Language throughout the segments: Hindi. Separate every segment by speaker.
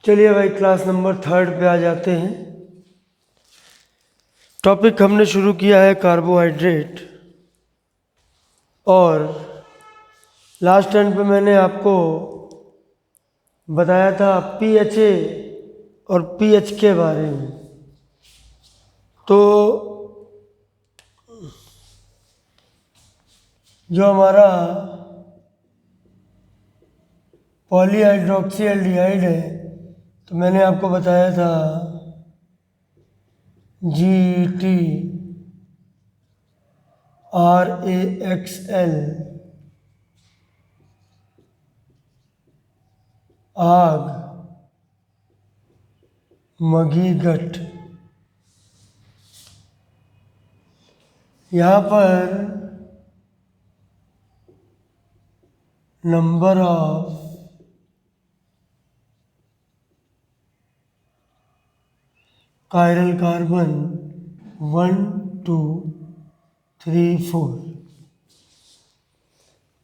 Speaker 1: चलिए भाई क्लास नंबर 3 पे आ जाते हैं। टॉपिक हमने शुरू किया है कार्बोहाइड्रेट, और लास्ट टाइम पे मैंने आपको बताया था पीएचए और पीएच के बारे में। तो जो हमारा पॉलीहाइड्रोक्सी एल्डिहाइड है, तो मैंने आपको बताया था GET RAXL आग मगी गट। यहाँ पर नंबर ऑफ कायरल कार्बन 1 2 3 4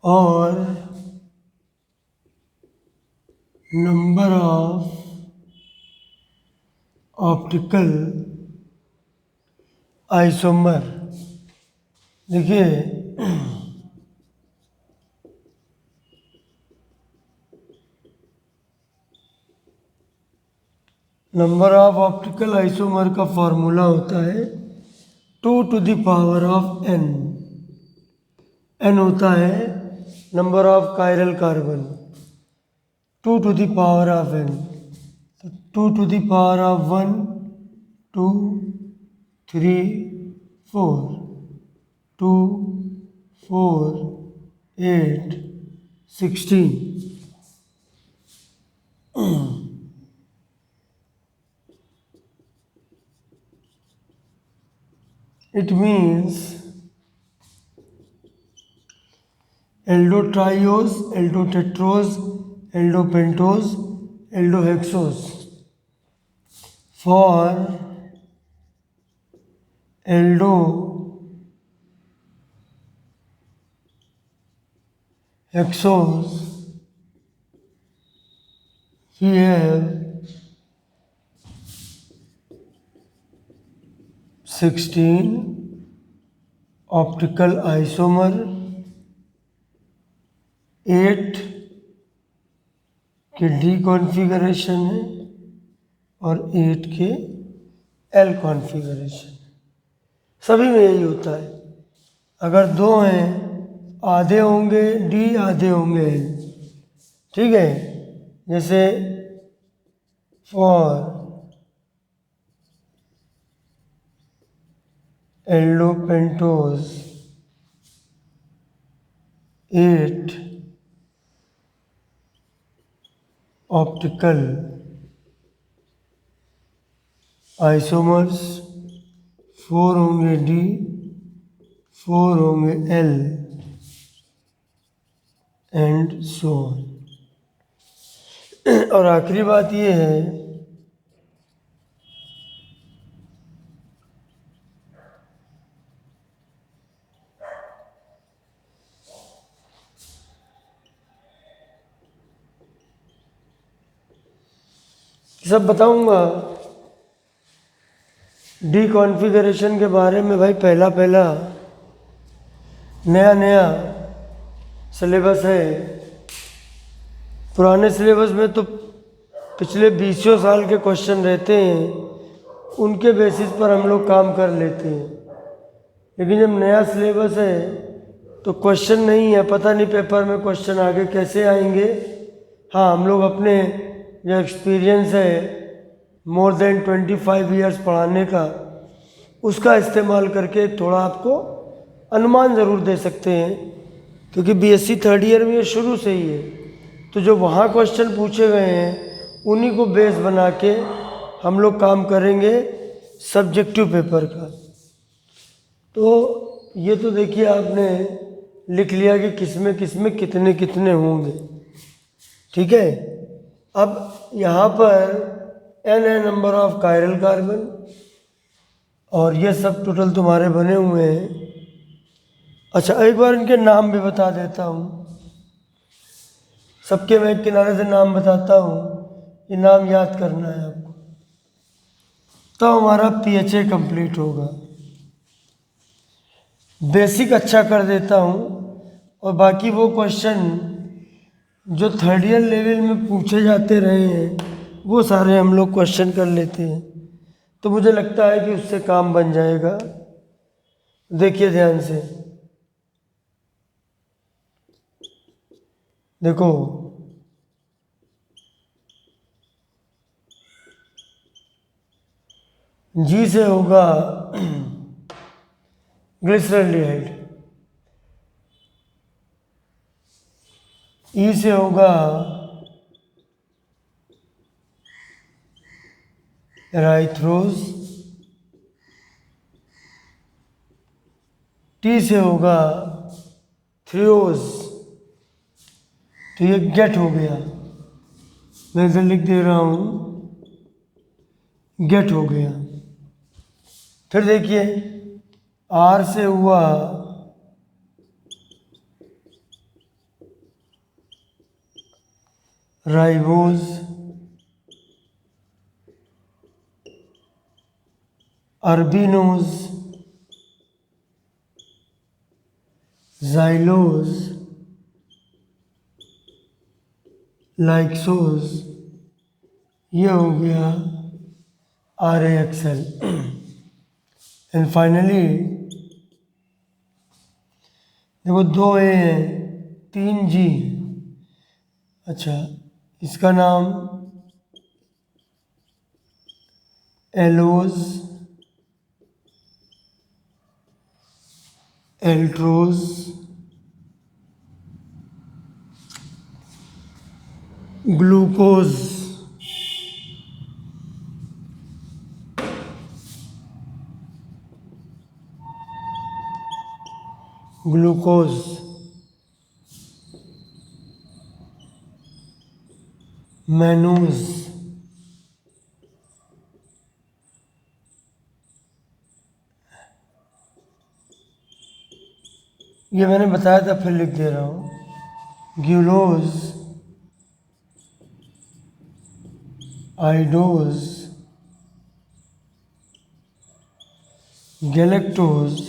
Speaker 1: और नंबर ऑफ ऑप्टिकल आइसोमर। देखिए नंबर ऑफ ऑप्टिकल आइसोमर का फॉर्मूला होता है 2 to the power of n। n होता है number of chiral carbon, 2 to the power of n। तो 2 to the power of 1 2 3 4 2 4 8 16। It means aldotriose, aldotetrose, aldopentose, aldohexose। For aldohexose we have 16 optical isomer, 8 के डी कॉन्फ़िगरेशन है और 8 के एल कॉन्फ़िगरेशन। सभी में यही होता है, अगर 2 हैं आधे होंगे डी आधे होंगे एल। ठीक है, जैसे फॉर एल्डोपेंटोज 8 ऑप्टिकल आइसोमर्स, 4 होंगे डी 4 होंगे एल एंड सो ऑन। और आखिरी बात ये है सब बताऊंगा डी कॉन्फ़िगरेशन के बारे में। भाई पहला नया सिलेबस है। पुराने सिलेबस में तो पिछले 20 साल के क्वेश्चन रहते हैं, उनके बेसिस पर हम लोग काम कर लेते हैं। लेकिन जब नया सिलेबस है तो क्वेश्चन नहीं है, पता नहीं पेपर में क्वेश्चन आगे कैसे आएंगे। हाँ, हम लोग अपने जो एक्सपीरियंस है मोर देन 25 ईयर्स पढ़ाने का, उसका इस्तेमाल करके थोड़ा आपको अनुमान ज़रूर दे सकते हैं, क्योंकि बीएससी 3rd ईयर में ये शुरू से ही है। तो जो वहाँ क्वेश्चन पूछे गए हैं उन्हीं को बेस बना के हम लोग काम करेंगे सब्जेक्टिव पेपर का। तो ये तो देखिए आपने लिख लिया कि किसमें कितने कितने होंगे। ठीक है, अब यहाँ पर n है नंबर ऑफ कायरल कार्बन, और ये सब टोटल तुम्हारे बने हुए हैं। अच्छा, एक बार इनके नाम भी बता देता हूँ, सबके मैं एक किनारे से नाम बताता हूँ। ये नाम याद करना है आपको, तो हमारा पीएचए कंप्लीट होगा। बेसिक अच्छा कर देता हूँ और बाकी वो क्वेश्चन जो थर्ड ईयर लेवल में पूछे जाते रहे हैं वो सारे हम लोग क्वेश्चन कर लेते हैं, तो मुझे लगता है कि उससे काम बन जाएगा। देखिए ध्यान से, देखो जी से होगा ग्लिसरॉल्डिहाइड, ई से होगा एराइथ्रोज, टी से होगा थ्रियोज, तो ये गेट हो गया, मैं इधर लिख दे रहा हूँ गेट हो गया। फिर देखिए आर से हुआ राइबोज, अर्बिनोज, जाइलोज, लाइक्सोज, ये हो गया RAXL। एंड फाइनली देखो 2 ए हैं, 3 जी। अच्छा, इसका नाम एलोज, एल्ट्रोज, ग्लूकोज, ग्लूकोज, मैनूज, ये मैंने बताया था फिर लिख दे रहा हूँ, ग्यूलोज, आइडोज, गैलेक्टोज,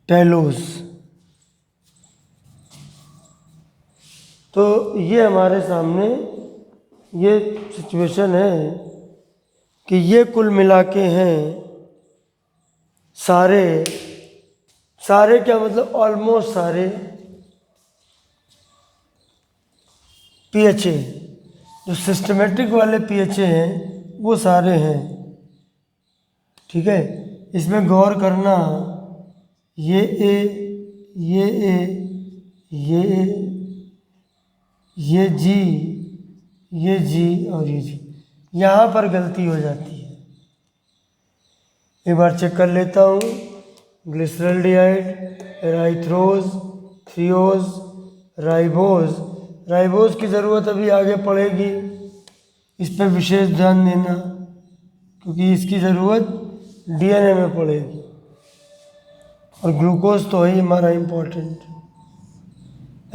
Speaker 1: टेलोज। तो ये हमारे सामने ये सिचुएशन है कि ये कुल मिला के हैं सारे सारे क्या मतलब ऑलमोस्ट सारे पीएचए, जो सिस्टमेटिक वाले पीएचए हैं वो सारे हैं। ठीक है, इसमें गौर करना, ये ए, ये ए, ये ए, ये जी, ये जी और ये जी, यहाँ पर गलती हो जाती है। एक बार चेक कर लेता हूँ, glyceraldehyde, erythrose, threose, ribose. Ribose की ज़रूरत अभी आगे पड़ेगी, इस पर विशेष ध्यान देना क्योंकि इसकी ज़रूरत डीएनए में पड़ेगी। और ग्लूकोज तो है ही हमारा इम्पोर्टेंट।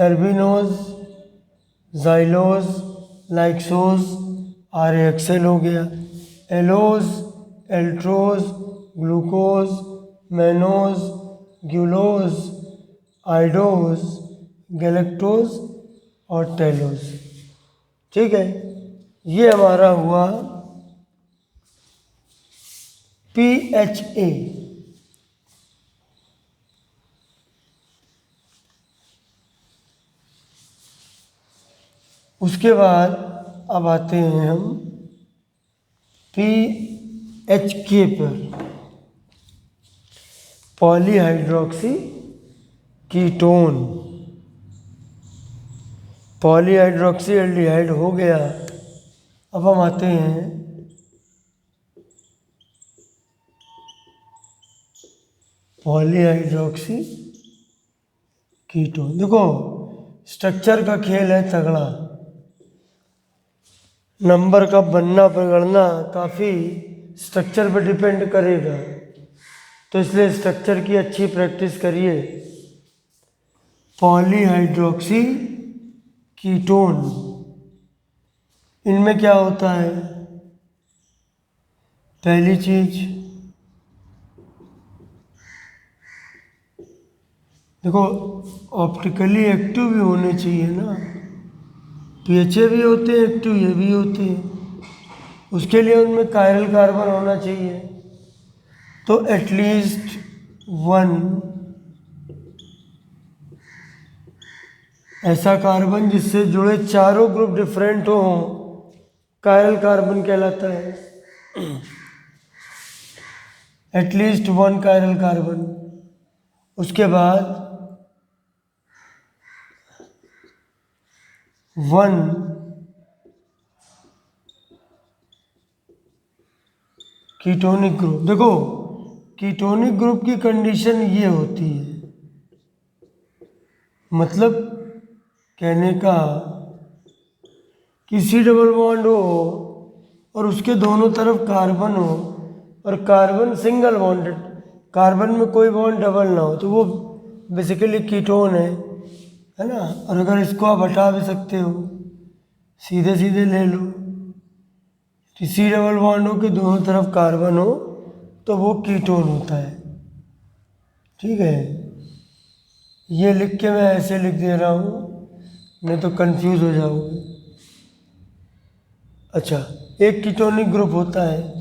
Speaker 1: एल्बिनोज, जाइलोज, लाइक्सोज, RAXL हो गया, एलोज, एल्ट्रोज, ग्लूकोज, मैनोज, ग्यूलोज, आइडोज, गैलेक्टोज और टेलोज। ठीक है, ये हमारा हुआ PHA। उसके बाद अब आते हैं हम PHK पर, पॉलीहाइड्रोक्सी कीटोन। पॉलीहाइड्रोक्सी एल्डिहाइड हो गया। अब हम आते हैं पॉलीहाइड्रोक्सी कीटोन। देखो स्ट्रक्चर का खेल है तगड़ा, नंबर का बनना पकड़ना काफ़ी स्ट्रक्चर पर डिपेंड करेगा, तो इसलिए स्ट्रक्चर की अच्छी प्रैक्टिस करिए। पॉलीहाइड्रोक्सी कीटोन इनमें क्या होता है? पहली चीज देखो, ऑप्टिकली एक्टिव भी होने चाहिए ना। पीएचए भी होते हैं एक्टिव, ये भी होते हैं। उसके लिए उनमें कायरल कार्बन होना चाहिए। तो एटलीस्ट वन ऐसा कार्बन जिससे जुड़े चारों ग्रुप डिफरेंट हो, कायरल कार्बन कहलाता है। At least one chiral carbon. उसके बाद वन कीटोनिक ग्रुप। देखो, कीटोनिक ग्रुप की कंडीशन ये होती है, मतलब कहने का कि सी डबल बॉन्ड हो और उसके दोनों तरफ कार्बन हो और कार्बन सिंगल बॉन्डेड, कार्बन में कोई बॉन्ड डबल ना हो, तो वो बेसिकली कीटोन है ना। और अगर इसको आप हटा भी सकते हो, सीधे सीधे ले लो, तो सी डबल बॉन्ड हो कि दोनों तरफ कार्बन हो तो वो कीटोन होता है। ठीक है, ये लिख के मैं ऐसे लिख दे रहा हूँ, नहीं तो कंफ्यूज हो जाओगे। अच्छा, एक कीटोनिक ग्रुप होता है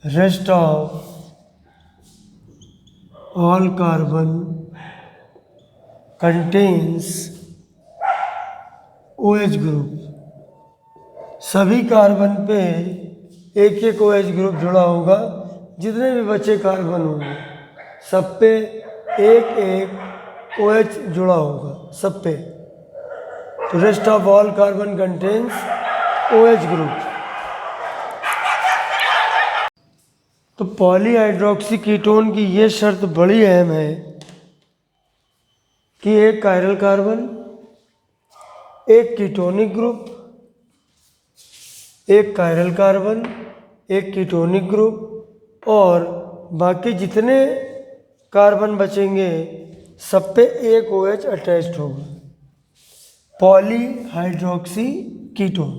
Speaker 1: rest of all carbon contains OH group. सभी कार्बन पे एक एक OH ग्रुप जुड़ा होगा, जितने भी बचे कार्बन होंगे सब पे एक एक OH जुड़ा होगा, सब पे। तो rest of all carbon contains OH group. तो पॉलीहाइड्रोक्सी कीटोन की ये शर्त बड़ी अहम है कि एक कायरल कार्बन, एक कीटोनिक ग्रुप, एक कायरल कार्बन, एक कीटोनिक ग्रुप, और बाकी जितने कार्बन बचेंगे सब पे एक OH अटैच्ड होगा। Polyhydroxy ketone.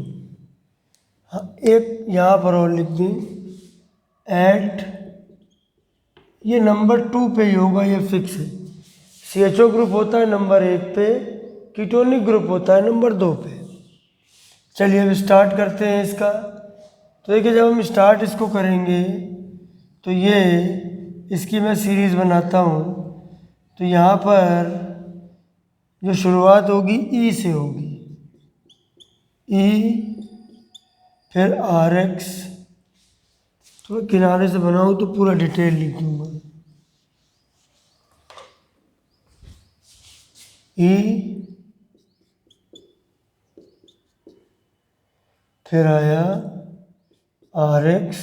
Speaker 1: हाँ, एक यहाँ पर और लिख दी, एट, ये नंबर 2 पे ही होगा, ये फिक्स है। CHO ग्रुप होता है नंबर 1 पे, कीटोनिक ग्रुप होता है नंबर 2 पे। चलिए अब स्टार्ट करते हैं इसका। तो देखिए, जब हम स्टार्ट इसको करेंगे तो ये इसकी मैं सीरीज बनाता हूँ। तो यहाँ पर जो शुरुआत होगी E से होगी, E, फिर RX। तो किनारे से बनाऊँ तो पूरा डिटेल लिख दूँगा। E, फिर आया RX,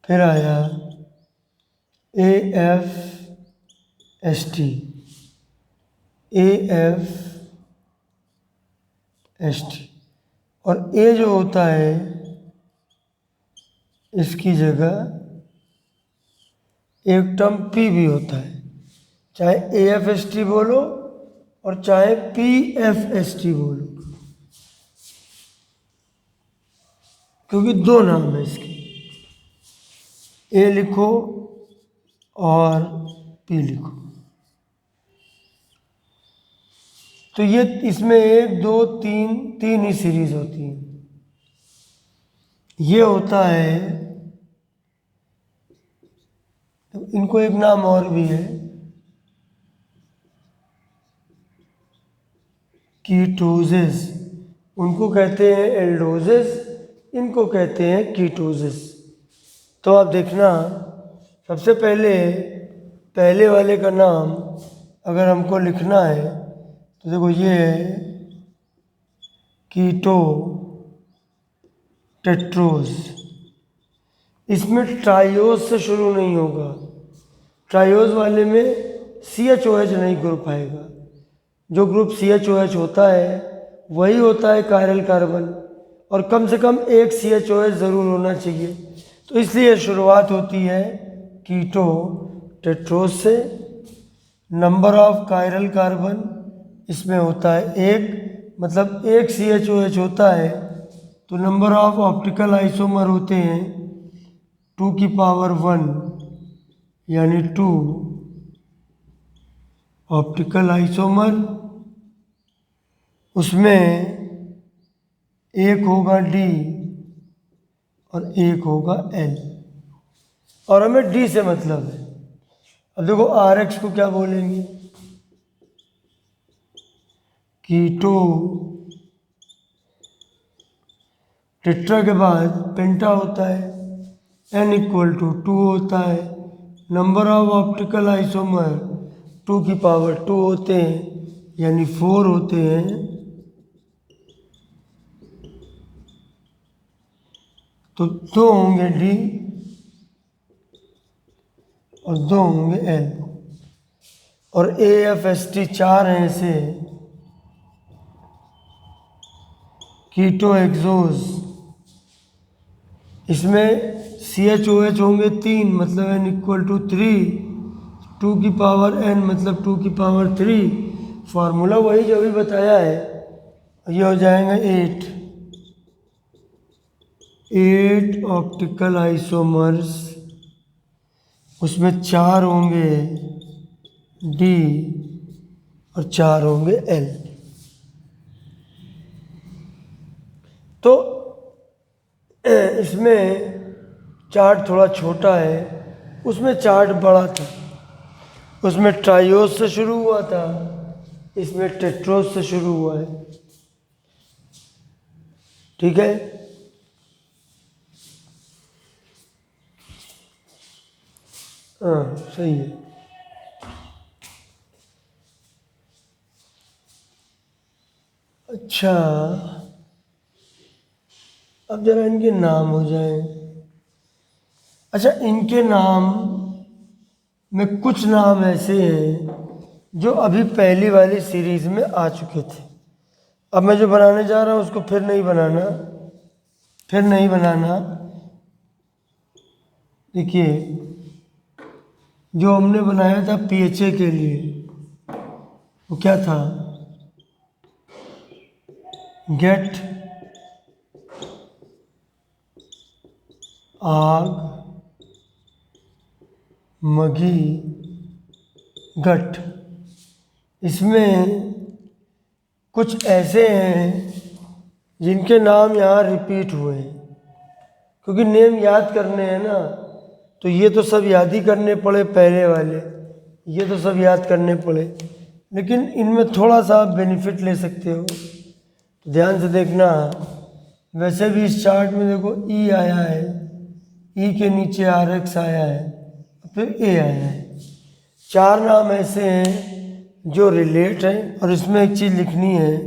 Speaker 1: फिर आया AFST, और A जो होता है इसकी जगह एक टर्म P भी होता है, चाहे AFST बोलो और चाहे PFST बोलो, क्योंकि दो नाम है इसके, A लिखो और P लिखो। तो ये इसमें 1 2 3 ही सीरीज होती है। ये होता है, इनको एक नाम और भी है, कीटोसिस। उनको कहते हैं एल्डोसिस, इनको कहते हैं कीटोसिस। तो आप देखना, सबसे पहले वाले का नाम अगर हमको लिखना है तो देखो, ये है कीटो टेट्रोज। इसमें ट्रायोज से शुरू नहीं होगा, ट्रायोज वाले में CHOH नहीं ग्रुप आएगा। जो ग्रुप CHOH होता है वही होता है कायरल कार्बन, और कम से कम एक CHOH ज़रूर होना चाहिए। तो इसलिए शुरुआत होती है कीटो टेट्रोज से। नंबर ऑफ कायरल कार्बन इसमें होता है एक, मतलब एक CHOH होता है तो नंबर ऑफ ऑप्टिकल आइसोमर होते हैं 2⁻⁴ यानी 2 ऑप्टिकल आइसोमर। उसमें एक होगा D और एक होगा L, और हमें D से मतलब है। अब देखो RX को क्या बोलेंगे, कीटो, टेट्रा के बाद पेंटा होता है, N=2 होता है, नंबर ऑफ ऑप्टिकल आइसोमर 2⁻² होते हैं यानी 4 होते हैं। तो 2 होंगे D और 2 होंगे L, और AFST 4 हैं ऐसे, कीटो हेक्सोस। इसमें CHOH होंगे 3, मतलब N=3, 2⁻N मतलब 2⁻3, फार्मूला वही जो भी बताया है। ये हो जाएगा 8 ऑप्टिकल आइसोमर्स, उसमें 4 होंगे D और 4 होंगे L। तो इसमें चार्ट थोड़ा छोटा है, उसमें चार्ट बड़ा था। उसमें ट्रायोस से शुरू हुआ था, इसमें टेट्रोस से शुरू हुआ है। ठीक है, हाँ सही है। अच्छा, अब जरा इनके नाम हो जाए। अच्छा, इनके नाम में कुछ नाम ऐसे हैं जो अभी पहली वाली सीरीज में आ चुके थे। अब मैं जो बनाने जा रहा हूँ उसको फिर नहीं बनाना। देखिए, जो हमने बनाया था PHA के लिए वो क्या था, गेट आग मगी गट। इसमें कुछ ऐसे हैं जिनके नाम यहाँ रिपीट हुए हैं, क्योंकि नेम याद करने हैं ना, तो ये तो सब याद ही करने पड़े, पहले वाले ये तो सब याद करने पड़े, लेकिन इनमें थोड़ा सा आप बेनिफिट ले सकते हो, तो ध्यान से देखना। वैसे भी इस चार्ट में देखो E आया है, E के नीचे RX आया है, फिर A आया है। 4 नाम ऐसे हैं जो रिलेट हैं, और इसमें एक चीज़ लिखनी है,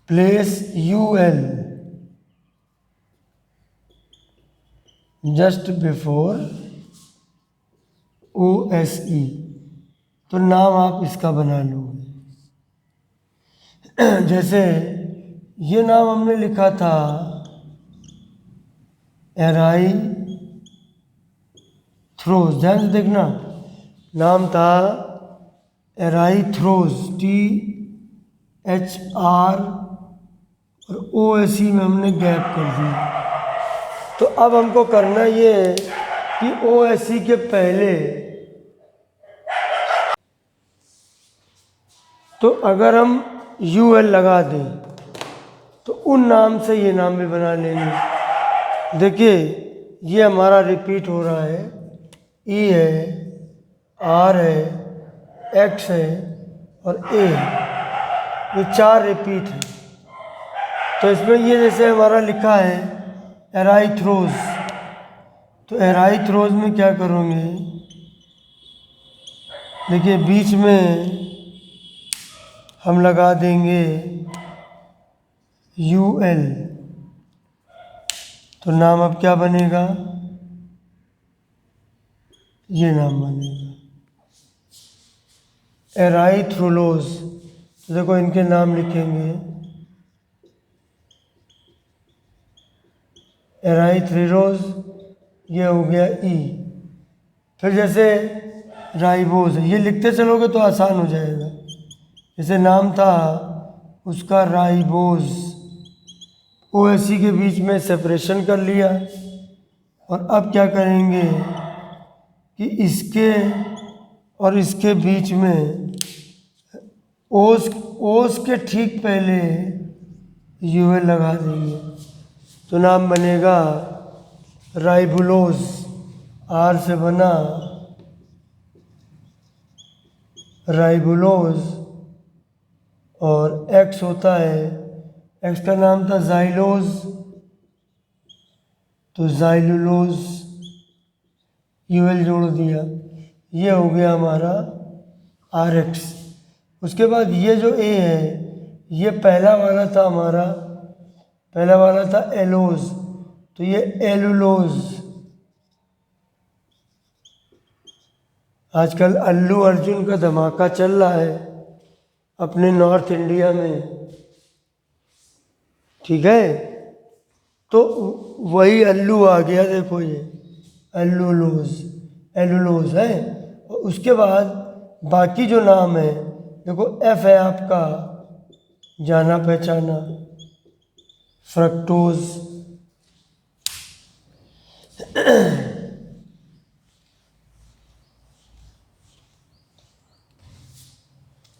Speaker 1: place UL just before OSE, तो नाम आप इसका बना लोगे। जैसे ये नाम हमने लिखा था एराइथ्रोस, ध्यान से देखना, नाम था एराइथ्रोस, THR और OSE में हमने गैप कर दिया। तो अब हमको करना ये है कि OSE के पहले, तो अगर हम UL लगा दें तो उन नाम से ये नाम भी बना लेंगे। देखिए, ये हमारा रिपीट हो रहा है, E है, R है, X है और A है, ये 4 रिपीट है। तो इसमें ये जैसे हमारा लिखा है एराइथ्रोस, तो एराइथ्रोस में क्या करोगे, देखिए बीच में हम लगा देंगे UL, तो नाम अब क्या बनेगा, ये नाम बनेगा एराइथ्रोलोस। तो देखो इनके नाम लिखेंगे, एराइथ्रोस ये हो गया ई। फिर जैसे राइबोज है, ये लिखते चलोगे तो आसान हो जाएगा। जैसे नाम था उसका राइबोज, ओ एस सी के बीच में सेपरेशन कर लिया। और अब क्या करेंगे कि इसके और इसके बीच में ओस ओस के ठीक पहले यूएल लगा देंगे, तो नाम बनेगा राइबुलोज। आर से बना राइबुलोज, और एक्स होता है, एक्स का नाम था जाइलोज, तो जाइलुलोज, यूएल जोड़ दिया। ये हो गया हमारा आर एक्स। उसके बाद ये जो ए है, ये पहला वाला था हमारा, पहला वाला था एलोज, तो ये एलुलोज। आजकल अल्लू अर्जुन का धमाका चल रहा है अपने नॉर्थ इंडिया में, ठीक है। तो वही अल्लू आ गया, देखो ये एलुलोज, एलुलोज है। और उसके बाद बाकी जो नाम है, देखो एफ है आपका जाना पहचाना, फ्रक्टोज।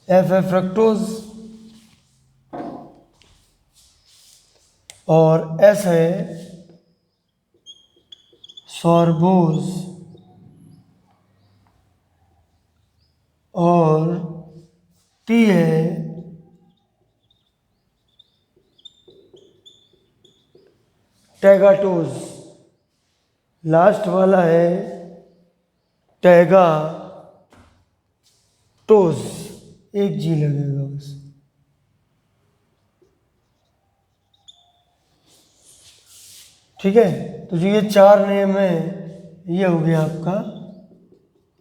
Speaker 1: एफ है फ्रक्टोज, और एस है सॉर्बोज, और टी है टैगाटोज। लास्ट वाला है टैगाटोज, एक जी लगेगा बस। ठीक है, तो जो ये चार नेम है, ये हो गया आपका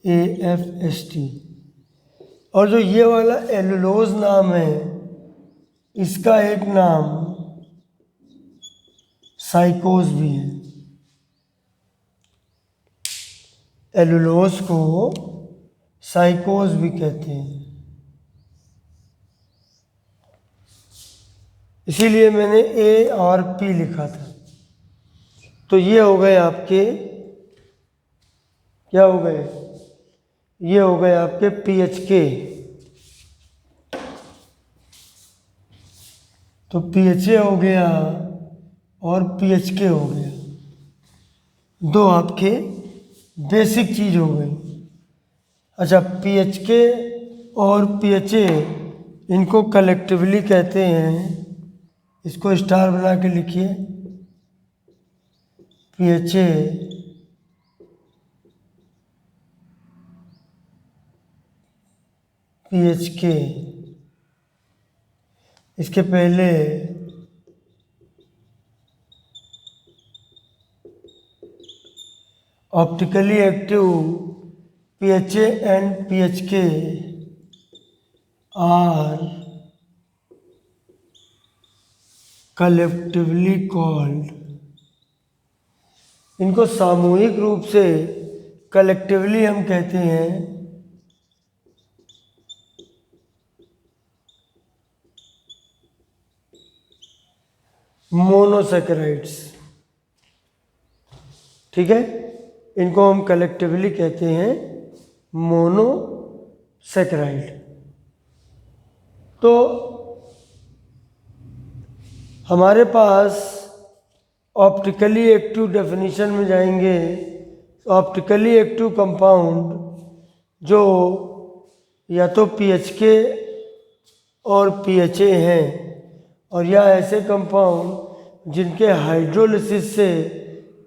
Speaker 1: ए एफ एस टी। और जो ये वाला एलुलोज नाम है, इसका एक नाम साइकोज भी है। एलुलोज को साइकोज भी कहते हैं, इसीलिए मैंने ए और पी लिखा था। तो ये हो गए आपके, क्या हो गए, ये हो गए आपके पीएच के। तो पीएच ए हो गया और पीएच के हो गया, दो आपके बेसिक चीज हो गई। अच्छा, पीएच के और पीएच ए, इनको कलेक्टिवली कहते हैं, इसको स्टार बना के लिखिए, पीएच ए पीएच के। इसके पहले optically active PHA and PHK are collectively called, इनको सामूहिक रूप से कलेक्टिवली हम कहते हैं मोनोसैकेराइड्स। ठीक है, इनको हम कलेक्टिवली कहते हैं मोनोसैकेराइड। तो हमारे पास ऑप्टिकली एक्टिव डेफिनेशन में जाएंगे, ऑप्टिकली एक्टिव कंपाउंड जो या तो पीएचके और पीएचए हैं, और या ऐसे कंपाउंड जिनके हाइड्रोलिसिस से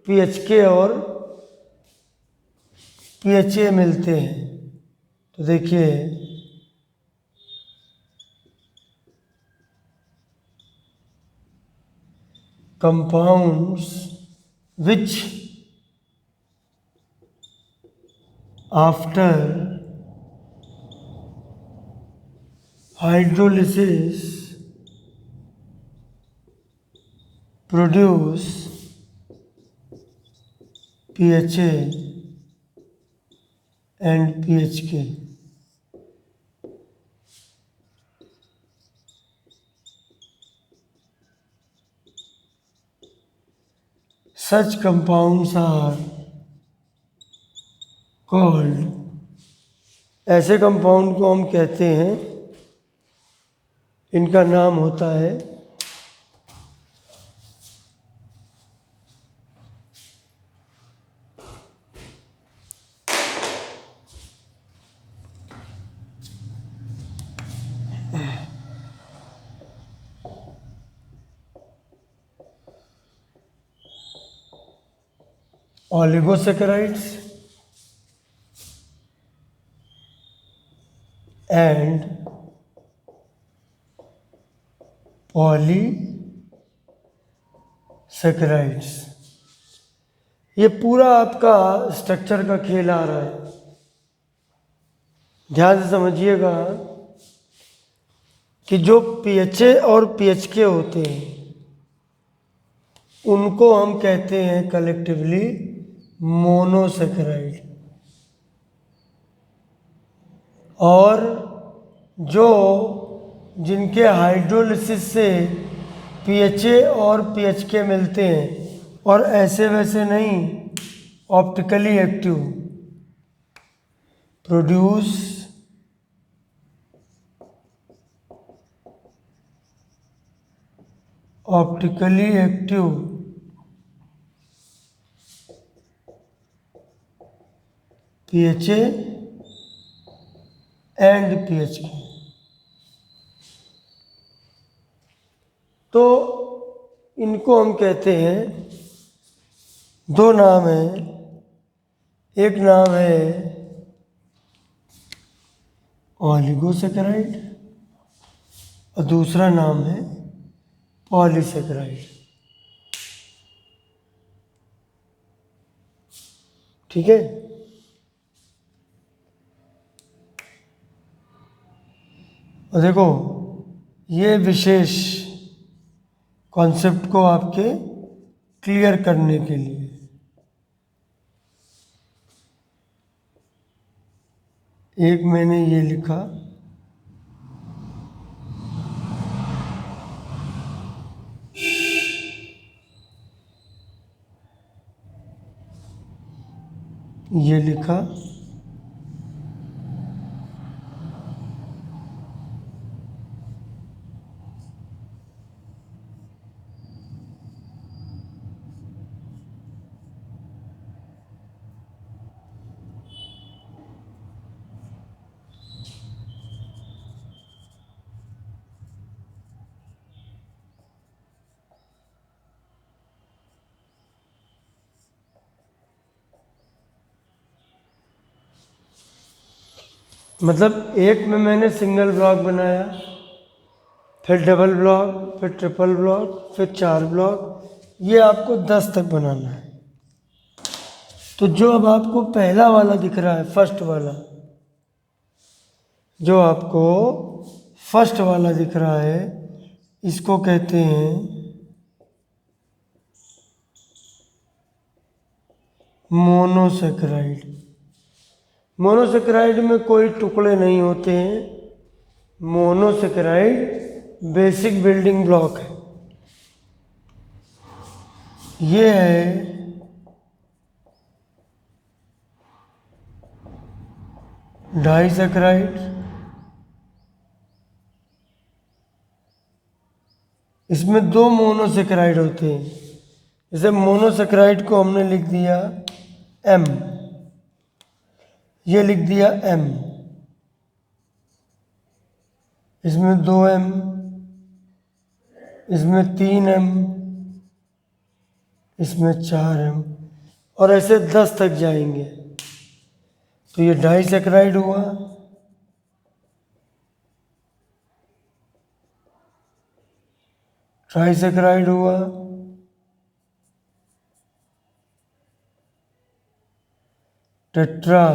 Speaker 1: पीएचके और पीएचए मिलते हैं। तो देखिए, compounds which after hydrolysis produce PHA and PHK. Such compounds are called, ऐसे कंपाउंड को हम कहते हैं, इनका नाम होता है oligosaccharides and polysaccharides। ये पूरा आपका स्ट्रक्चर का खेल आ रहा है, ध्यान से समझिएगा कि जो PHA और PHK होते हैं उनको हम कहते हैं कलेक्टिवली मोनोसेकेराइड, और जो जिनके हाइड्रोलिसिस से PHA और PHK मिलते हैं और ऐसे वैसे नहीं, optically active, produce optically active PHA and PHK। तो इनको हम कहते हैं, दो नाम हैं, एक नाम है ऑलिगोसेकेराइड और दूसरा नाम है पॉलीसेकेराइड। ठीक है, और देखो ये विशेष कॉन्सेप्ट को आपके क्लियर करने के लिए एक मैंने ये लिखा, ये लिखा मतलब एक में मैंने सिंगल ब्लॉक बनाया, फिर डबल ब्लॉक, फिर ट्रिपल ब्लॉक, फिर 4 ब्लॉक, ये आपको 10 तक बनाना है। तो जो अब आपको पहला वाला दिख रहा है, फर्स्ट वाला, जो आपको फर्स्ट वाला दिख रहा है, इसको कहते हैं मोनोसेकेराइड। मोनोसेकेराइड में कोई टुकड़े नहीं होते हैं, मोनोसेकेराइड बेसिक बिल्डिंग ब्लॉक है। ये है डाइसेकेराइड, इसमें 2 मोनोसेकेराइड होते हैं। जैसे मोनोसेकेराइड को हमने लिख दिया M, ये लिख दिया M, इसमें 2M, इसमें 3M, इसमें 4M, और ऐसे 10 तक जाएंगे। तो ये डाइसेकेराइड हुआ, ट्राइसेकेराइड हुआ, टेट्रा,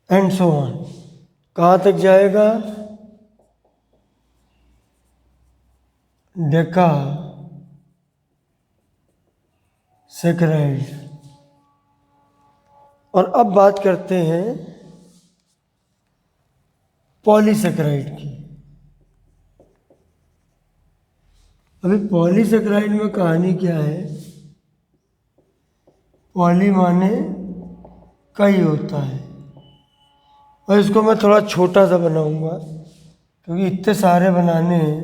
Speaker 1: एंड सो ऑन। कहाँ तक जाएगा? डेका सेकेराइड। और अब बात करते हैं पॉलीसेकेराइड की। अभी पॉलीसेकेराइड में कहानी क्या है? पॉली माने कई होता है, और इसको मैं थोड़ा छोटा सा बनाऊंगा क्योंकि इतने सारे बनाने हैं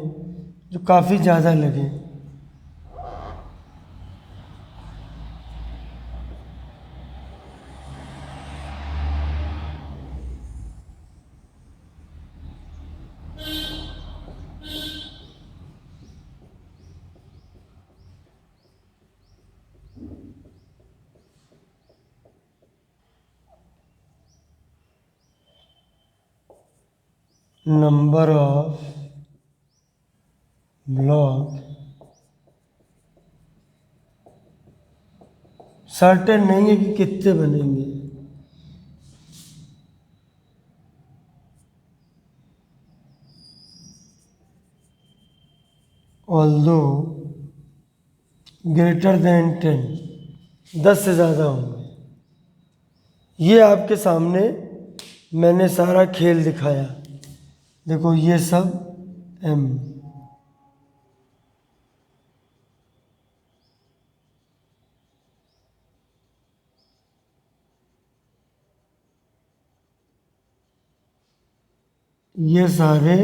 Speaker 1: जो काफ़ी ज़्यादा लगे। नंबर ऑफ ब्लॉक सर्टेन नहीं है कि कितने बनेंगे। ऑल्दो ग्रेटर देन 10, 10 से ज़्यादा होंगे। ये आपके सामने मैंने सारा खेल दिखाया। देखो ये सब एम, ये सारे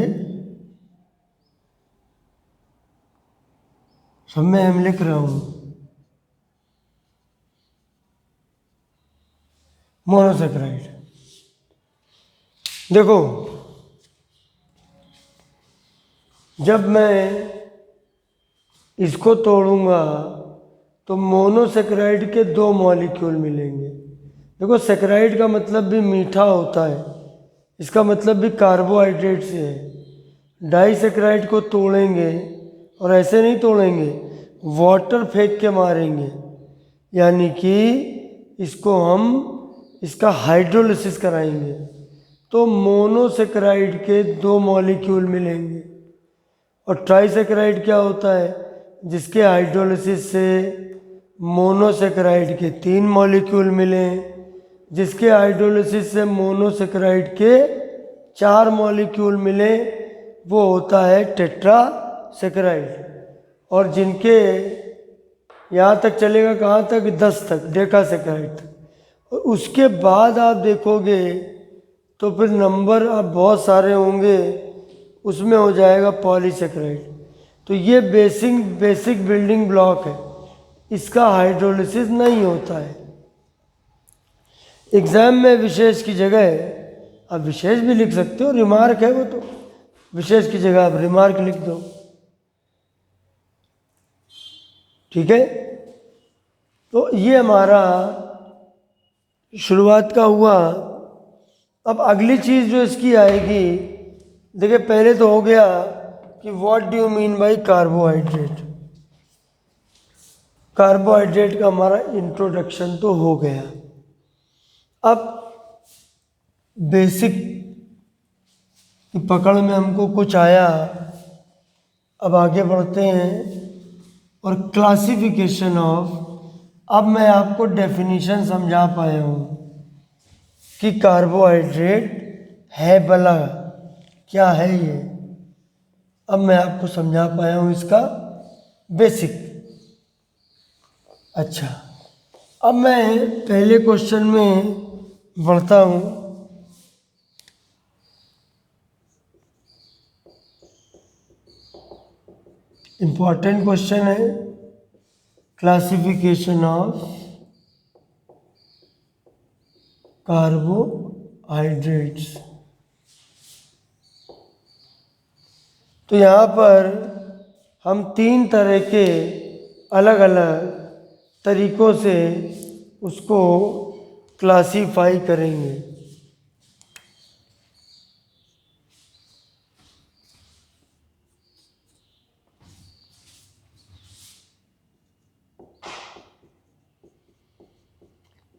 Speaker 1: सब मैं एम लिख रहा हूँ। मोनोसेक्राइड। देखो जब मैं इसको तोड़ूंगा तो मोनोसेक्राइड के 2 मॉलिक्यूल मिलेंगे। देखो सेक्राइड का मतलब भी मीठा होता है, इसका मतलब भी कार्बोहाइड्रेट से है। डाइसेक्राइड को तोड़ेंगे और ऐसे नहीं तोड़ेंगे, वाटर फेंक के मारेंगे, यानी कि इसको हम इसका हाइड्रोलिसिस कराएंगे तो मोनोसेक्राइड के 2 मॉलिक्यूल मिलेंगे। और ट्राइसेक्राइड क्या होता है? जिसके हाइड्रोलिसिस से मोनोसेक्राइड के 3 मॉलिक्यूल मिले, जिसके हाइड्रोलिसिस से मोनोसेक्राइड के 4 मॉलिक्यूल मिले, वो होता है टेट्रासेक्राइड। और जिनके यहाँ तक चलेगा, कहाँ तक? 10 तक, डेकासेक्राइड तक। और उसके बाद आप देखोगे तो फिर नंबर अब बहुत सारे होंगे, उसमें हो जाएगा पॉलीसेक्राइड। तो ये बेसिक बिल्डिंग ब्लॉक है, इसका हाइड्रोलिसिस नहीं होता है। एग्जाम में विशेष की जगह आप विशेष भी लिख सकते हो, रिमार्क है वो, तो विशेष की जगह आप रिमार्क लिख दो, ठीक है। तो ये हमारा शुरुआत का हुआ। अब अगली चीज़ जो इसकी आएगी, देखिए पहले तो हो गया कि what do you mean by carbohydrate. Carbohydrate का हमारा इंट्रोडक्शन तो हो गया। अब बेसिक की पकड़ में हमको कुछ आया, अब आगे बढ़ते हैं और क्लासिफिकेशन ऑफ। अब मैं आपको डेफिनेशन समझा पाया हूँ कि कार्बोहाइड्रेट है भला क्या है ये। अब मैं आपको समझा पाया हूँ इसका बेसिक। अच्छा, अब मैं पहले क्वेश्चन में बढ़ता हूँ। इंपॉर्टेंट क्वेश्चन है, क्लासिफिकेशन ऑफ कार्बोहाइड्रेट्स। तो यहाँ पर हम 3 तरह के अलग अलग तरीकों से उसको क्लासीफाई करेंगे।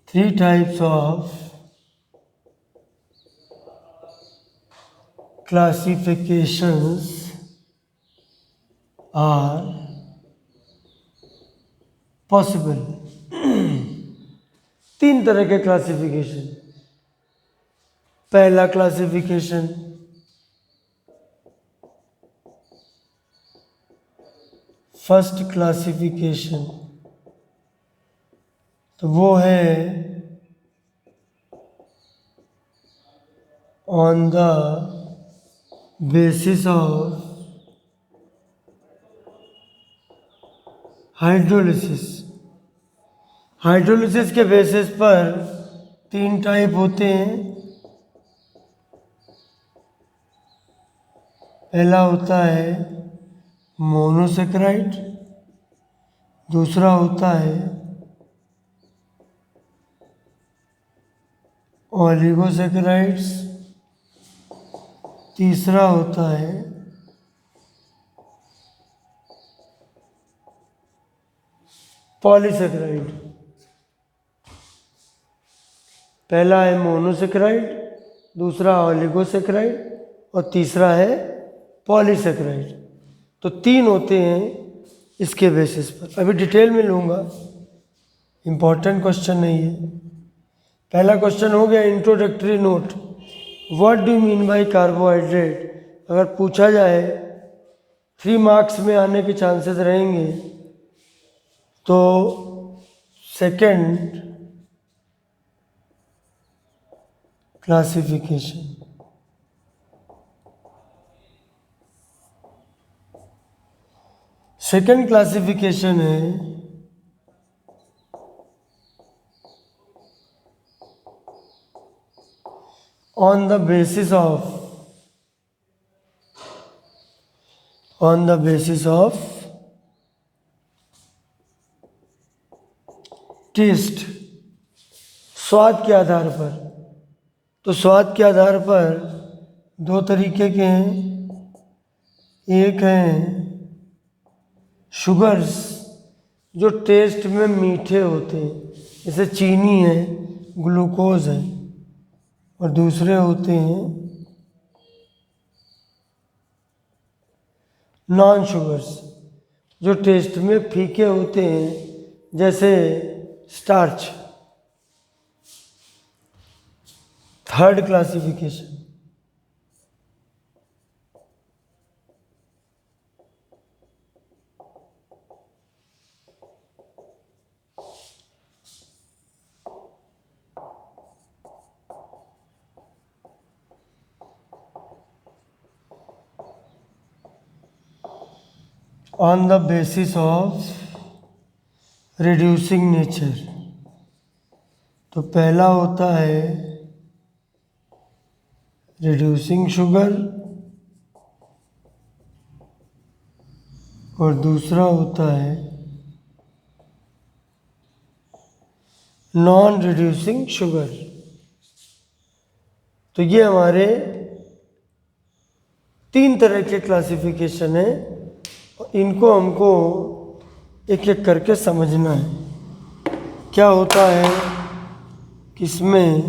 Speaker 1: Three types of classifications are possible. 3 तरह के क्लासिफिकेशन। पहला क्लासिफिकेशन फर्स्ट क्लासिफिकेशन, तो वो है on the basis of hydrolysis. Hydrolysis के बेसिस पर 3 टाइप होते हैं। पहला होता है मोनोसेक्राइड, दूसरा होता है ओलिगोसेक्राइड्स, तीसरा होता है पॉलीसेक्राइड। पहला है मोनोसेक्राइड, दूसरा ओलिगोसेक्राइड और तीसरा है पॉलीसेक्राइड। तो 3 होते हैं इसके बेसिस पर। अभी डिटेल में लूँगा, इम्पॉर्टेंट क्वेश्चन है ये। पहला क्वेश्चन हो गया introductory note, what do mean by carbohydrate. अगर पूछा जाए 3 मार्क्स में आने के चांसेस रहेंगे, तो सेकंड क्लासिफिकेशन, सेकंड क्लासिफिकेशन है on the basis of taste, स्वाद के आधार पर। तो स्वाद के आधार पर 2 तरीके के हैं। एक है शुगर्स जो टेस्ट में मीठे होते हैं, जैसे चीनी है, ग्लूकोज है, और दूसरे होते हैं नॉन शुगर्स जो टेस्ट में फीके होते हैं, जैसे starch. Third classification, on the basis of reducing nature। तो पहला होता है रिड्यूसिंग शुगर और दूसरा होता है नॉन रिड्यूसिंग शुगर। तो ये हमारे 3 तरह के क्लासिफिकेशन है, इनको हमको एक एक करके समझना है, क्या होता है, किसमें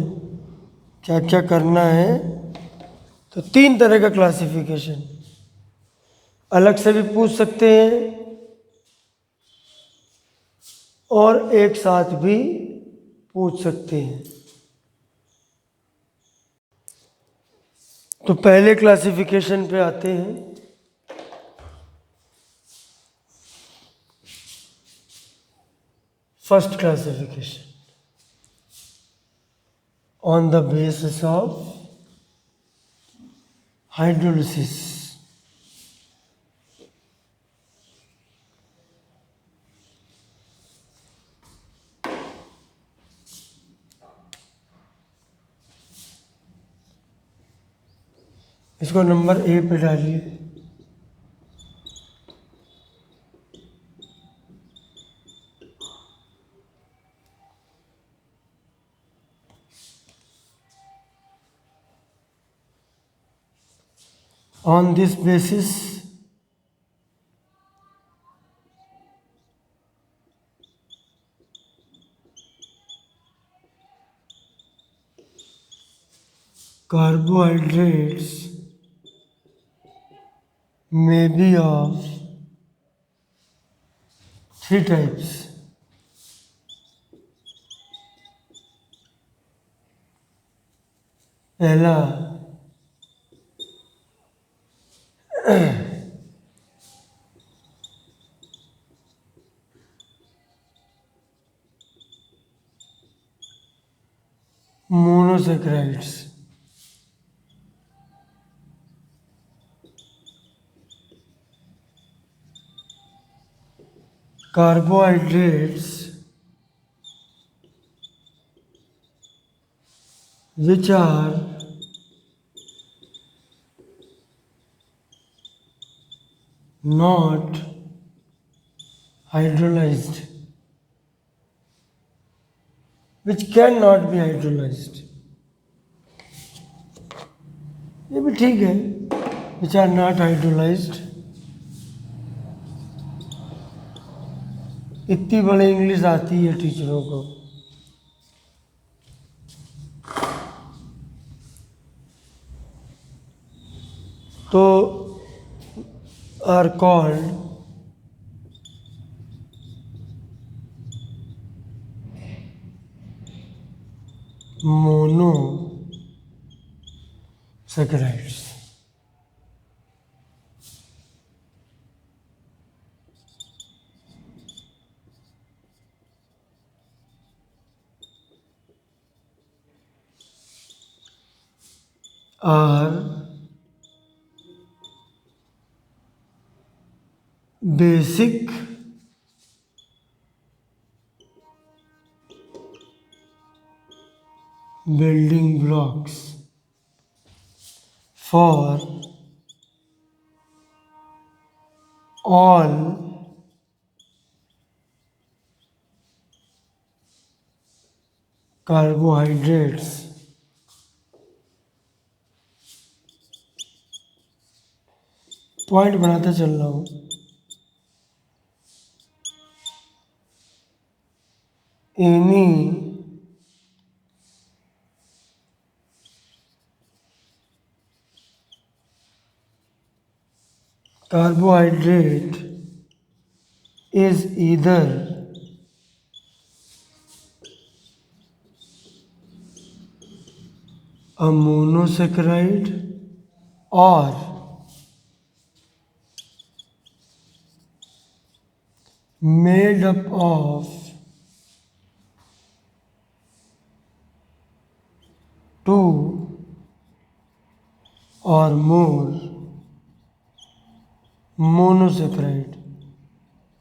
Speaker 1: क्या क्या करना है। तो 3 तरह का क्लासिफिकेशन, अलग से भी पूछ सकते हैं और एक साथ भी पूछ सकते हैं। तो पहले क्लासिफिकेशन पे आते हैं। First classification on the basis of hydrolysis। इसको नंबर ए पे डालिए। On this basis, carbohydrates may be of 3 types. पहला monosaccharides, carbohydrates which are not hydrolyzed, which cannot be hydrolyzed। ये भी ठीक है, which are not hydrolyzed। इतनी बड़ी इंग्लिश आती है टीचरों को। तो are called monosaccharides. are basic building blocks for all carbohydrates point बनाते चल रहा हूँ। Any carbohydrate is either a monosaccharide or made up of two or more monosaccharide.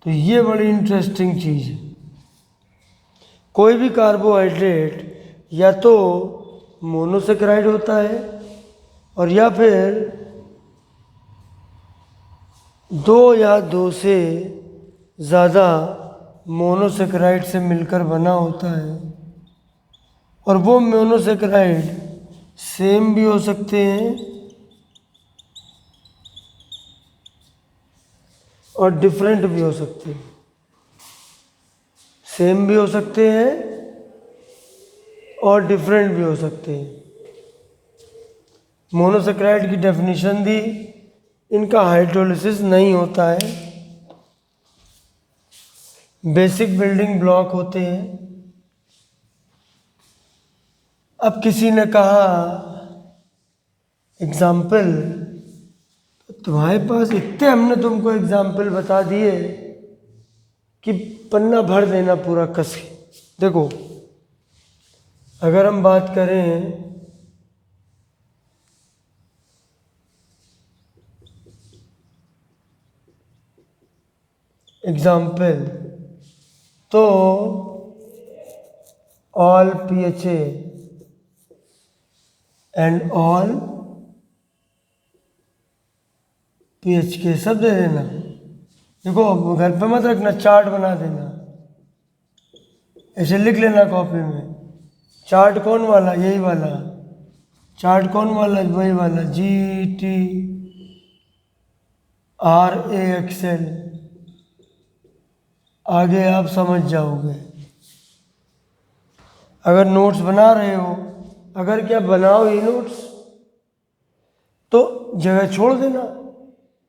Speaker 1: तो ये बड़ी इंटरेस्टिंग चीज़ है। कोई भी कार्बोहाइड्रेट या तो मोनोसेक्राइड होता है और या फिर दो या दो से ज़्यादा मोनोसेक्राइड से मिलकर बना होता है। और वो मोनोसेक्राइड सेम भी हो सकते हैं और डिफरेंट भी हो सकते हैं। सेम भी हो सकते हैं और डिफरेंट भी हो सकते हैं। मोनोसेक्राइड की डेफिनेशन दी, इनका हाइड्रोलिसिस नहीं होता है, बेसिक बिल्डिंग ब्लॉक होते हैं। अब किसी ने कहा एग्जाम्पल, तो तुम्हारे पास इतने हमने तुमको एग्जाम्पल बता दिए कि पन्ना भर देना पूरा कस के। देखो, अगर हम बात करें एग्जाम्पल, तो all PHA and all PHK सब दे देना। देखो, घर पे मत रखना, चार्ट बना देना, ऐसे लिख लेना कॉपी में। चार्ट कौन वाला? यही वाला। चार्ट कौन वाला? वही वाला, GTRAXL। आगे आप समझ जाओगे। अगर नोट्स बना रहे हो, अगर क्या बनाओ ही नोट्स, तो जगह छोड़ देना,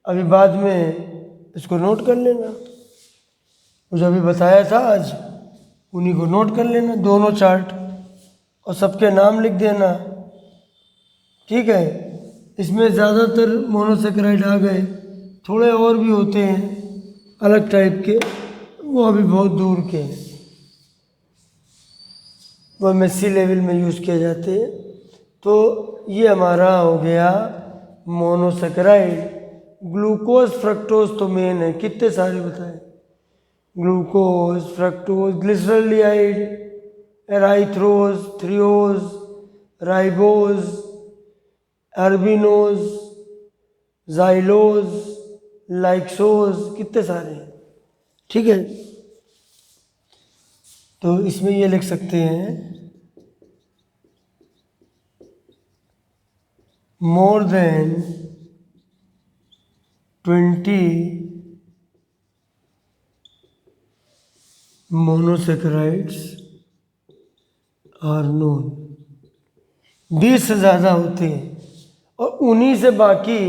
Speaker 1: अभी बाद में इसको नोट कर लेना, जो अभी बताया था आज उन्हीं को नोट कर लेना दोनों चार्ट, और सबके नाम लिख देना। ठीक है, इसमें ज़्यादातर मोनोसेक्राइड आ गए, थोड़े और भी होते हैं अलग टाइप के, वो अभी बहुत दूर के, वो एमएससी लेवल में यूज़ किए जाते हैं। तो ये हमारा हो गया मोनोसेक्राइड। ग्लूकोज फ्रक्टोज तो मेन है, कितने सारे बताए, glucose, fructose, glyceraldehyde, erythrose, threose, ribose, arabinose, xylose, lyxose, कितने सारे हैं। ठीक है, तो इसमें ये लिख सकते हैं more than 20 monosaccharides are known। 20 से ज़्यादा होते हैं और उन्हीं से बाकी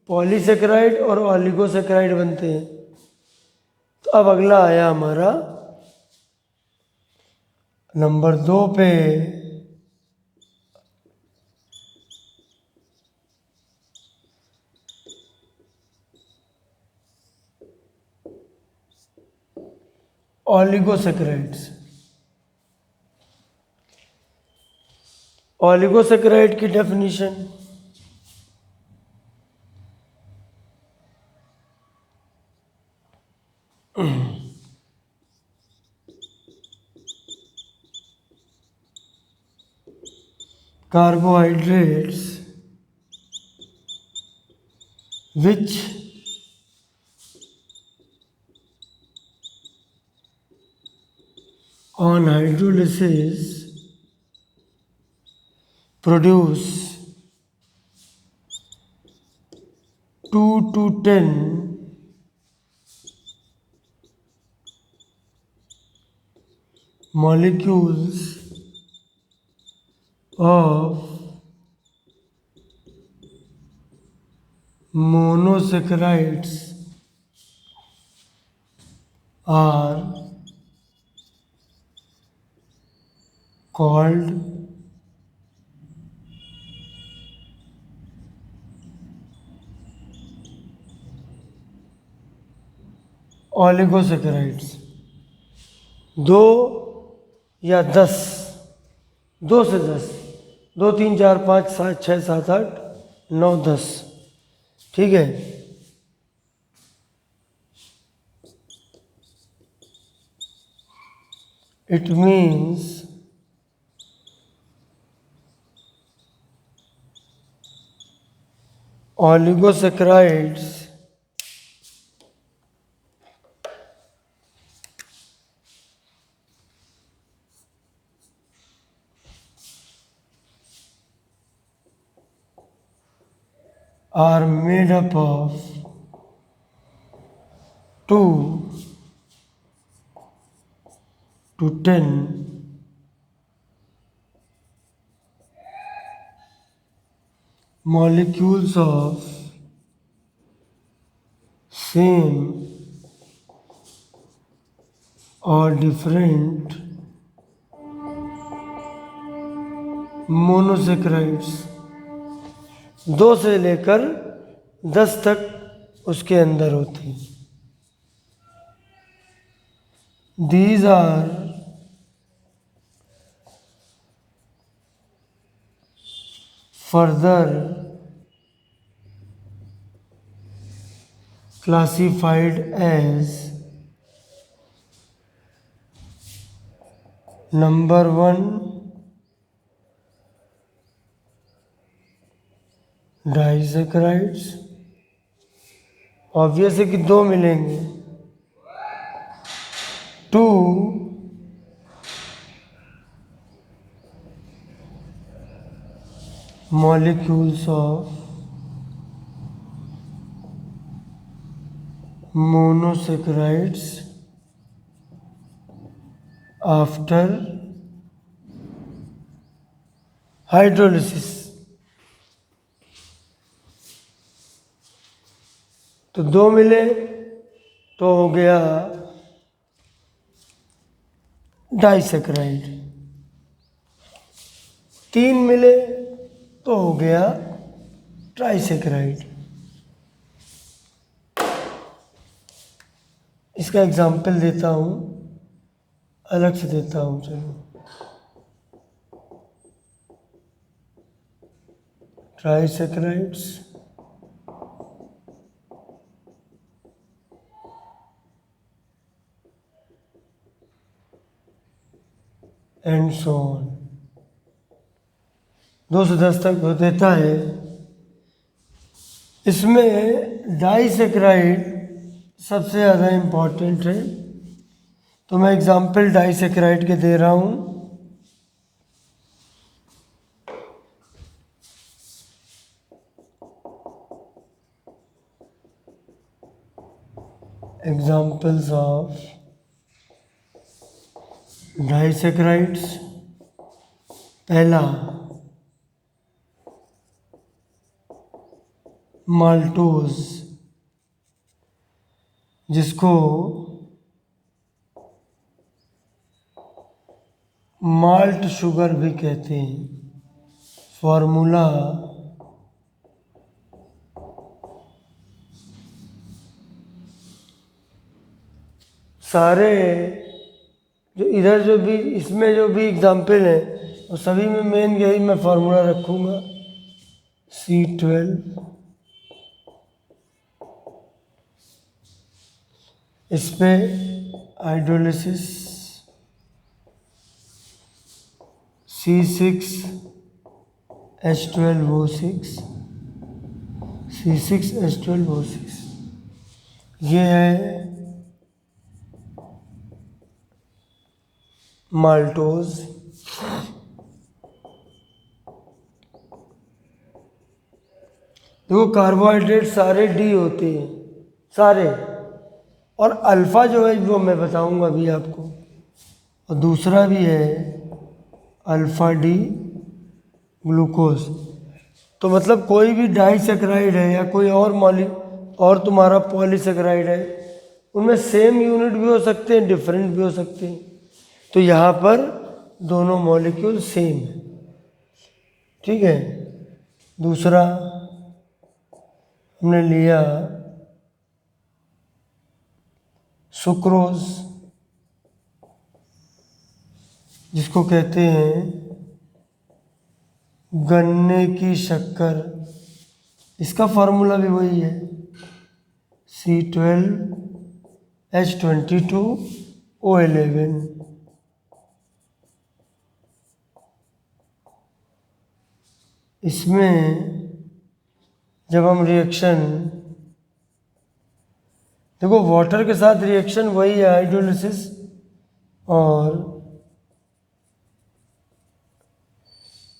Speaker 1: पॉलीसेक्राइड और ऑलिगोसेक्राइड बनते हैं। तो अब अगला आया हमारा नंबर 2 पे ऑलिगोसेक्राइड्स। ऑलिगोसेक्राइड की definition, carbohydrates which on hydrolysis produce 2 to 10 molecules of monosaccharides are called oligosaccharides. 2 या 10, 2 से 10, 2 3 4 5 7 6 7 8 9 10। ठीक है, it means oligosaccharides are made up of 2 to 10 molecules of same or different monosaccharides। 2 से लेकर 10 तक उसके अंदर होती हैं। These are further classified as number 1 डाइसैकराइड्स, obvious है कि 2 मिलेंगे। 2 molecules of monosaccharides after hydrolysis। तो 2 मिले तो हो गया डाइसेक्राइड, 3 मिले तो हो गया ट्राइसेक्राइड। इसका एग्जाम्पल देता हूँ, अलग से देता हूँ। चलो, ट्राइसेक्राइड्स एंड सो ऑन। 2 से 10 तक हो देता है। इसमें डाइसेक्राइड सबसे ज़्यादा इम्पॉर्टेंट है, तो मैं एग्जाम्पल डाइसेक्राइड के दे रहा हूँ। Examples of disaccharides. पहला माल्टोज, जिसको माल्ट शुगर भी कहते हैं। फॉर्मूला सारे जो इधर जो भी इसमें जो भी एग्जाम्पल है वो सभी में मेन यही मैं फार्मूला रखूँगा, C12। इस पे हाइड्रोलिसिस C6H12O6, C6H12O6, ये है माल्टोज। देखो कार्बोहाइड्रेट सारे डी होते हैं, सारे, और अल्फ़ा जो है वो मैं बताऊंगा अभी आपको। और दूसरा भी है अल्फ़ा डी ग्लूकोज। तो मतलब कोई भी डाइसेक्राइड है या कोई और तुम्हारा पॉलीसेक्राइड है, उनमें सेम यूनिट भी हो सकते हैं, डिफरेंट भी हो सकते हैं। तो यहाँ पर दोनों मॉलिक्यूल सेम है, ठीक है। दूसरा हमने लिया सुक्रोज, जिसको कहते हैं गन्ने की शक्कर। इसका फार्मूला भी वही है, C12H22O11। इसमें जब हम रिएक्शन, देखो वाटर के साथ रिएक्शन वही है हाइड्रोलिसिस, और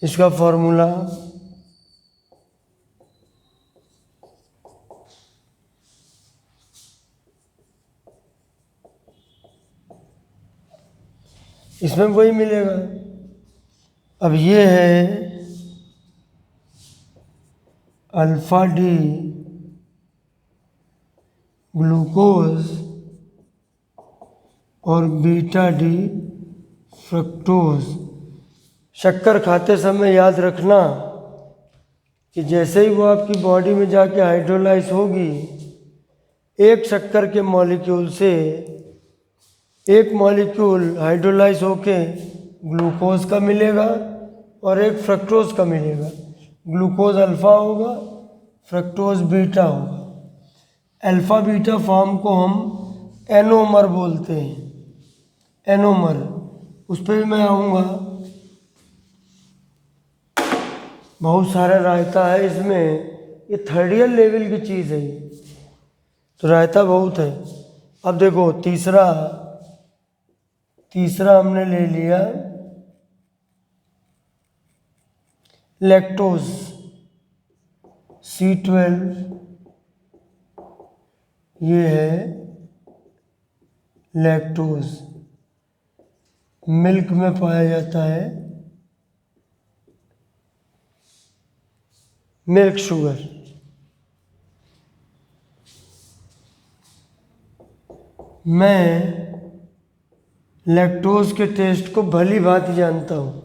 Speaker 1: इसका फॉर्मूला इसमें वही मिलेगा। अब ये है अल्फा डी ग्लूकोज और बीटा डी फ्रक्टोज। शक्कर खाते समय याद रखना कि जैसे ही वो आपकी बॉडी में जाके हाइड्रोलाइज होगी, एक शक्कर के मॉलिक्यूल से एक मॉलिक्यूल हाइड्रोलाइज होके ग्लूकोज का मिलेगा और एक फ्रक्टोज का मिलेगा। ग्लूकोज अल्फ़ा होगा, फ्रक्टोज बीटा होगा। अल्फ़ा बीटा फॉर्म को हम एनोमर बोलते हैं, एनोमर। उस पर भी मैं आऊँगा। बहुत सारा रायता है इसमें, ये 3rd ईयर लेवल की चीज़ है ये, तो रायता बहुत है। अब देखो तीसरा हमने ले लिया लैक्टोज, C12। ये है लैक्टोज, मिल्क में पाया जाता है, मिल्क शुगर। मैं लैक्टोज के टेस्ट को भली भांति जानता हूँ।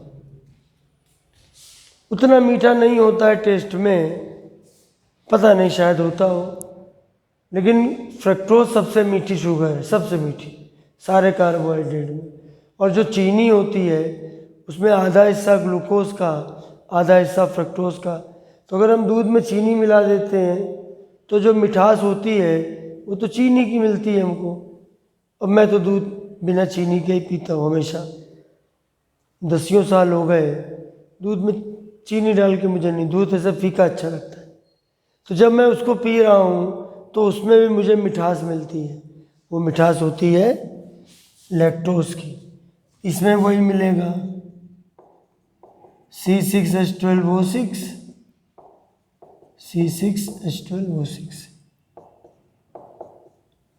Speaker 1: उतना मीठा नहीं होता है टेस्ट में, पता नहीं शायद होता हो, लेकिन फ्रक्टोज सबसे मीठी शुगर है, सबसे मीठी सारे कार्बोहाइड्रेट में। और जो चीनी होती है उसमें आधा हिस्सा ग्लूकोज का, आधा हिस्सा फ्रक्टोज का। तो अगर हम दूध में चीनी मिला देते हैं तो जो मिठास होती है वो तो चीनी की मिलती है हमको। अब मैं तो दूध बिना चीनी के ही पीता हूँ हमेशा, 10 साल हो गए। दूध में चीनी डाल के मुझे नहीं, दूध ऐसा फीका अच्छा लगता है। तो जब मैं उसको पी रहा हूँ तो उसमें भी मुझे मिठास मिलती है, वो मिठास होती है लैक्टोज की। इसमें वही मिलेगा C6H12O6, C6H12O6,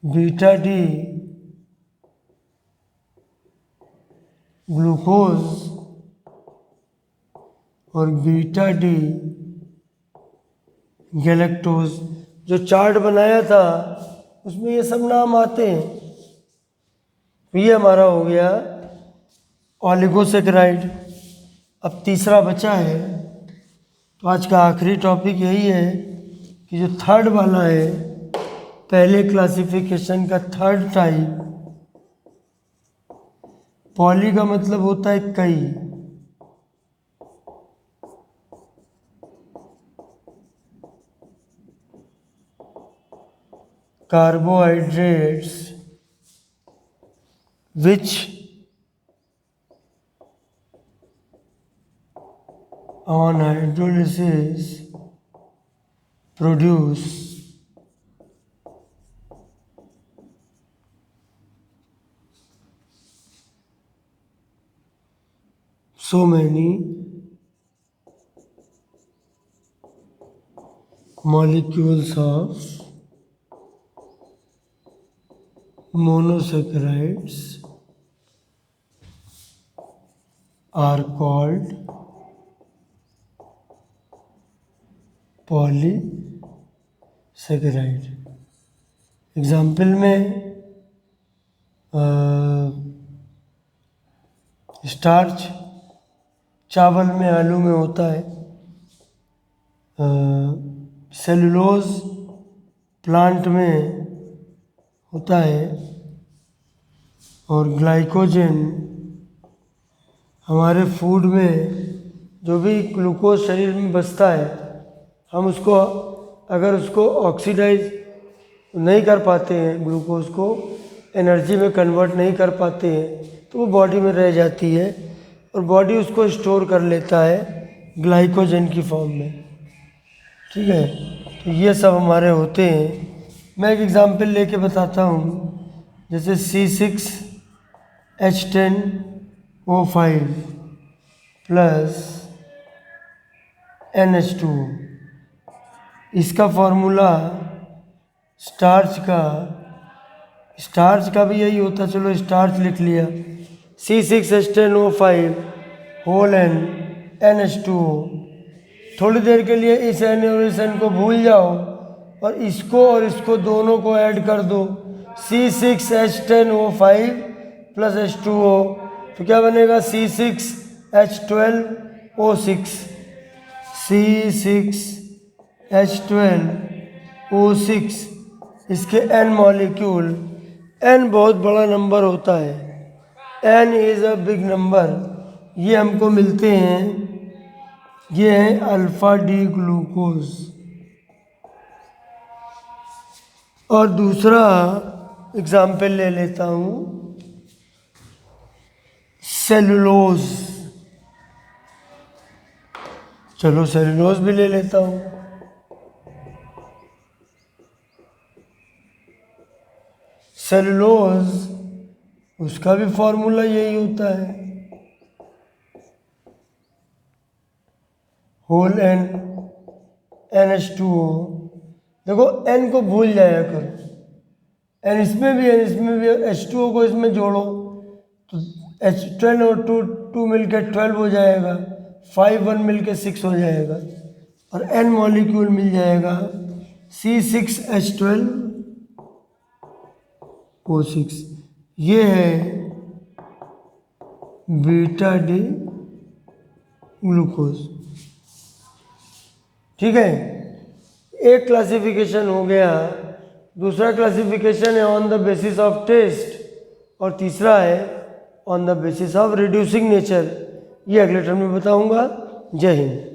Speaker 1: beta D glucose और बीटा डी गैलेक्टोज। जो चार्ट बनाया था उसमें ये सब नाम आते हैं। ये हमारा हो गया ओलिगोसैकेराइड। अब तीसरा बचा है, तो आज का आखिरी टॉपिक यही है कि जो थर्ड वाला है, पहले क्लासिफिकेशन का थर्ड टाइप, पॉली का मतलब होता है कई, carbohydrates which on hydrolysis produce so many molecules of monosaccharides are called polysaccharide. Example में स्टार्च चावल में, आलू में होता है। सेलुलोज प्लांट में होता है। और ग्लाइकोजन हमारे फूड में, जो भी ग्लूकोज शरीर में बचता है, हम उसको अगर उसको ऑक्सीडाइज नहीं कर पाते हैं, ग्लूकोज को एनर्जी में कन्वर्ट नहीं कर पाते हैं, तो वो बॉडी में रह जाती है और बॉडी उसको स्टोर कर लेता है ग्लाइकोजन की फॉर्म में। ठीक है, तो ये सब हमारे होते हैं। मैं एक एग्जांपल लेके बताता हूँ, जैसे C6H10O5 प्लस NH2। इसका फॉर्मूला स्टार्च का भी यही होता, चलो स्टार्च लिख लिया, C6H10O5 होल N NH2O। थोड़ी देर के लिए इस N और इस N को भूल जाओ और इसको दोनों को ऐड कर दो, C6H10O5 प्लस H2O, तो क्या बनेगा C6H12O6। C6H12O6, इसके N मॉलिक्यूल। N बहुत बड़ा नंबर होता है, N is a big number. ये हमको मिलते हैं, ये है अल्फा डी ग्लूकोज। और दूसरा एग्जाम्पल ले लेता हूँ, सेलुलोज। चलो सेलुलोज भी ले लेता हूँ। सेलुलोज, उसका भी फॉर्मूला यही होता है, होल N NH2O। देखो N को भूल जाया करो, N इसमें भी H2O को इसमें जोड़ो तो H12 और 2 मिलकर 12 हो जाएगा, 5 1 मिलकर 6 हो जाएगा और N मॉलिक्यूल मिल जाएगा C6H12 O6, ये है बीटा डी ग्लूकोज। ठीक है, एक क्लासिफिकेशन हो गया। दूसरा क्लासिफिकेशन है on the basis of taste, और तीसरा है on the basis of reducing nature. ये अगले टर्म में बताऊंगा। जय हिंद।